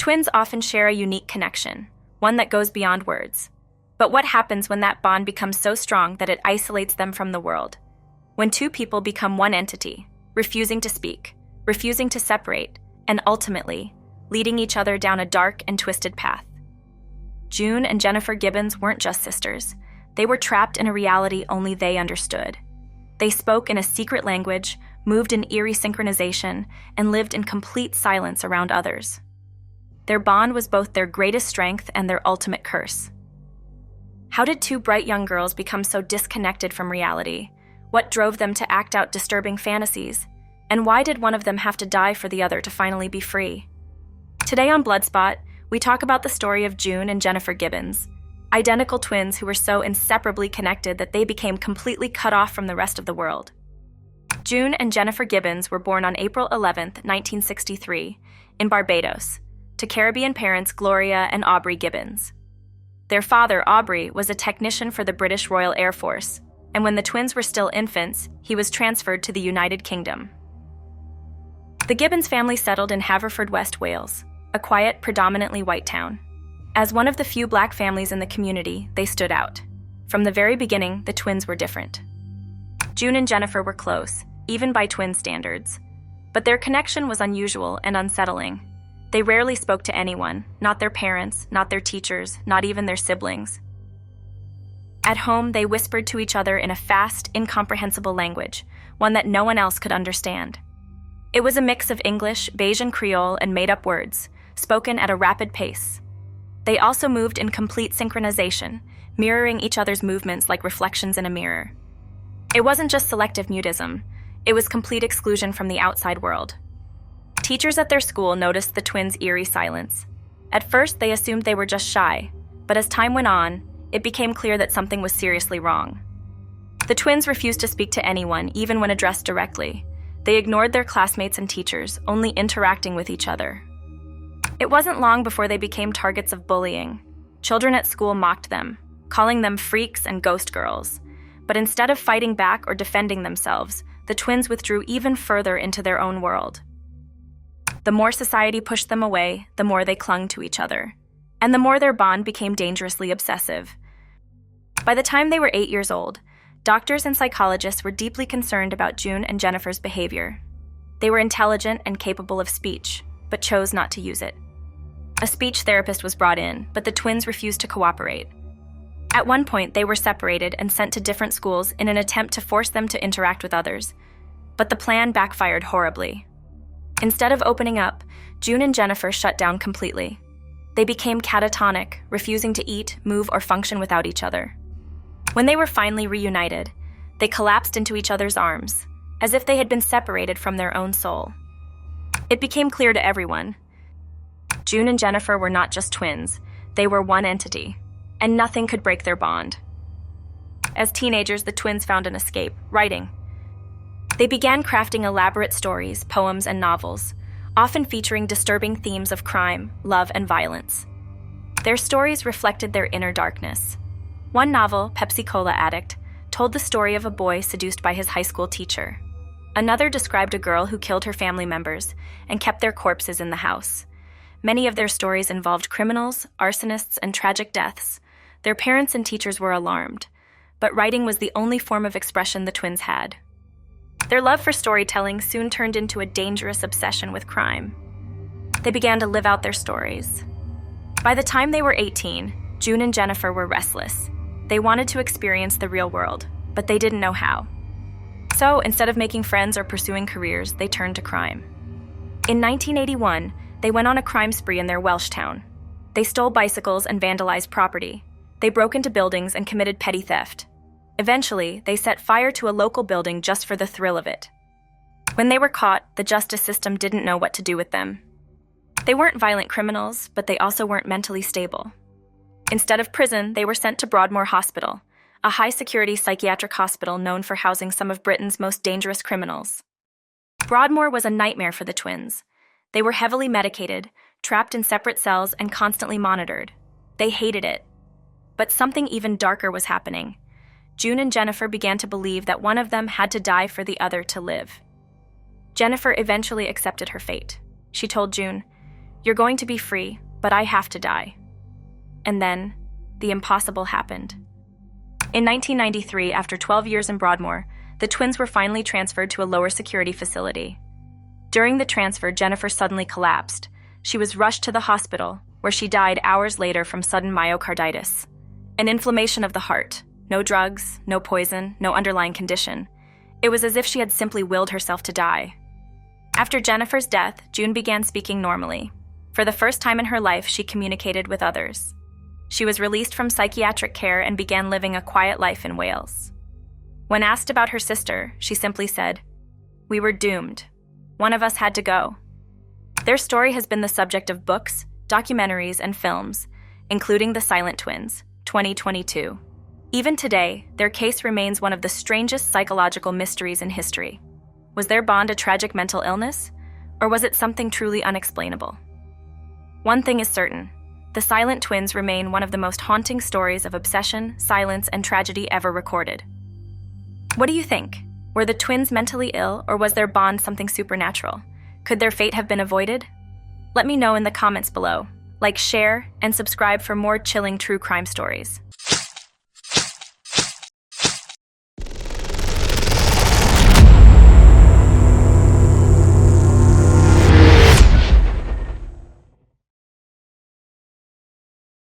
Twins often share a unique connection, one that goes beyond words. But what happens when that bond becomes so strong that it isolates them from the world? When two people become one entity, refusing to speak, refusing to separate, and ultimately, leading each other down a dark and twisted path. June and Jennifer Gibbons weren't just sisters. They were trapped in a reality only they understood. They spoke in a secret language, moved in eerie synchronization, and lived in complete silence around others. Their bond was both their greatest strength and their ultimate curse. How did two bright young girls become so disconnected from reality? What drove them to act out disturbing fantasies? And why did one of them have to die for the other to finally be free? Today on Bloodspot, we talk about the story of June and Jennifer Gibbons, identical twins who were so inseparably connected that they became completely cut off from the rest of the world. June and Jennifer Gibbons were born on April 11, 1963, in Barbados, to Caribbean parents Gloria and Aubrey Gibbons. Their father, Aubrey, was a technician for the British Royal Air Force, and when the twins were still infants, he was transferred to the United Kingdom. The Gibbons family settled in Haverfordwest, Wales, a quiet, predominantly white town. As one of the few black families in the community, they stood out. From the very beginning, the twins were different. June and Jennifer were close, even by twin standards. But their connection was unusual and unsettling. They rarely spoke to anyone, not their parents, not their teachers, not even their siblings. At home, they whispered to each other in a fast, incomprehensible language, one that no one else could understand. It was a mix of English, Bayesian Creole, and made-up words, spoken at a rapid pace. They also moved in complete synchronization, mirroring each other's movements like reflections in a mirror. It wasn't just selective mutism, it was complete exclusion from the outside world. Teachers at their school noticed the twins' eerie silence. At first, they assumed they were just shy, but as time went on, it became clear that something was seriously wrong. The twins refused to speak to anyone, even when addressed directly. They ignored their classmates and teachers, only interacting with each other. It wasn't long before they became targets of bullying. Children at school mocked them, calling them freaks and ghost girls. But instead of fighting back or defending themselves, the twins withdrew even further into their own world. The more society pushed them away, the more they clung to each other, and the more their bond became dangerously obsessive. By the time they were 8 years old, doctors and psychologists were deeply concerned about June and Jennifer's behavior. They were intelligent and capable of speech, but chose not to use it. A speech therapist was brought in, but the twins refused to cooperate. At one point, they were separated and sent to different schools in an attempt to force them to interact with others. But the plan backfired horribly. Instead of opening up, June and Jennifer shut down completely. They became catatonic, refusing to eat, move, or function without each other. When they were finally reunited, they collapsed into each other's arms, as if they had been separated from their own soul. It became clear to everyone. June and Jennifer were not just twins, they were one entity, and nothing could break their bond. As teenagers, the twins found an escape: writing. They began crafting elaborate stories, poems, and novels, often featuring disturbing themes of crime, love, and violence. Their stories reflected their inner darkness. One novel, Pepsi Cola Addict, told the story of a boy seduced by his high school teacher. Another described a girl who killed her family members and kept their corpses in the house. Many of their stories involved criminals, arsonists, and tragic deaths. Their parents and teachers were alarmed, but writing was the only form of expression the twins had. Their love for storytelling soon turned into a dangerous obsession with crime. They began to live out their stories. By the time they were 18, June and Jennifer were restless. They wanted to experience the real world, but they didn't know how. So, instead of making friends or pursuing careers, they turned to crime. In 1981, they went on a crime spree in their Welsh town. They stole bicycles and vandalized property. They broke into buildings and committed petty theft. Eventually, they set fire to a local building just for the thrill of it. When they were caught, the justice system didn't know what to do with them. They weren't violent criminals, but they also weren't mentally stable. Instead of prison, they were sent to Broadmoor Hospital, a high-security psychiatric hospital known for housing some of Britain's most dangerous criminals. Broadmoor was a nightmare for the twins. They were heavily medicated, trapped in separate cells, and constantly monitored. They hated it. But something even darker was happening. June and Jennifer began to believe that one of them had to die for the other to live. Jennifer eventually accepted her fate. She told June, "You're going to be free, but I have to die." And then, the impossible happened. In 1993, after 12 years in Broadmoor, the twins were finally transferred to a lower security facility. During the transfer, Jennifer suddenly collapsed. She was rushed to the hospital, where she died hours later from sudden myocarditis, an inflammation of the heart. No drugs, no poison, no underlying condition. It was as if she had simply willed herself to die. After Jennifer's death, June began speaking normally. For the first time in her life, she communicated with others. She was released from psychiatric care and began living a quiet life in Wales. When asked about her sister, she simply said, "We were doomed. One of us had to go." Their story has been the subject of books, documentaries, and films, including The Silent Twins, 2022. Even today, their case remains one of the strangest psychological mysteries in history. Was their bond a tragic mental illness, or was it something truly unexplainable? One thing is certain: the Silent Twins remain one of the most haunting stories of obsession, silence, and tragedy ever recorded. What do you think? Were the twins mentally ill, or was their bond something supernatural? Could their fate have been avoided? Let me know in the comments below. Like, share, and subscribe for more chilling true crime stories.